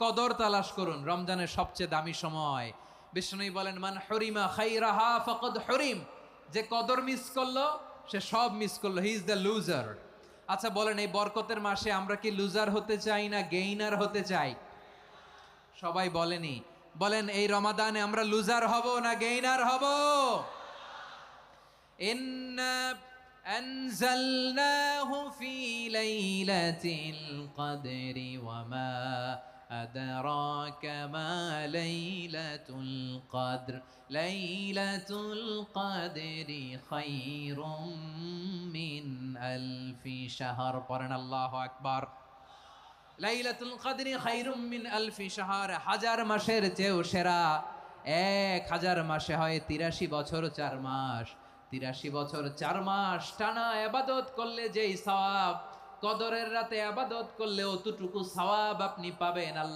কদর তালাশ করুন, রমজানের সবচেয়ে দামি সময়। বিষ্ণু বলেন, মান হরিমা খাইরাহা ফাকাদ হরিম, যে কদর মিস করলো সে সব মিস করলো, হি ইজ দ্য লুজার। আচ্ছা বলেন, এই বরকতের মাসে আমরা কি লুজার হতে চাই না গেইনার হতে চাই? সবাই বলেনি, বলেন এই রমাদানে আমরা লুজার হব না গেইনার হব? ইন্না আনজালনাহু ফি লাইলাতিল কদরি ওয়া মা আদরাকা মা লাইলাতুল কদর লাইলাতুল কদরি খায়রুম মিন আলফি শাহর। পড়েন আল্লাহু আকবার। লাইলাতুল কদরি খায়রুম মিন আলফি শাহর, হাজার মাসের চেয়েও সেরা। 1000 মাসে হয় 83 বছর 4 মাস। 83 বছর 4 মাস টানা ইবাদত করলে যেই সওয়াব, কদরের রাতে ইবাদত করলে অতটুকু সওয়াব আপনি পাবেন। আল্লাহ